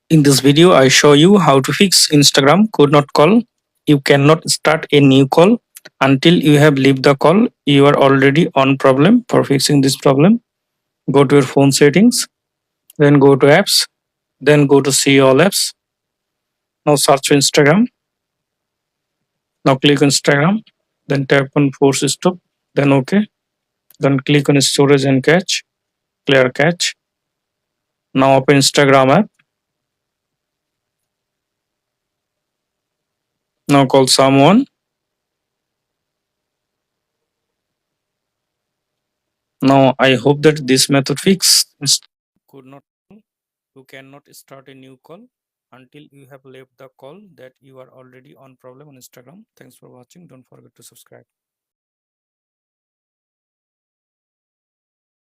In this video, I show you how to fix Instagram could not call. You cannot start a new call until you have left the call. You are already on problem. For fixing this problem, go to your phone settings, then go to apps, then go to see all apps. Now search for Instagram. Now click on Instagram, then tap on force stop, then OK. Then click on storage and cache, clear cache. Now open Instagram app. Now call someone. Now I hope that this method fix could not. You cannot start a new call until you have left the call that you are already on problem on Instagram. Thanks for watching. Don't forget to subscribe.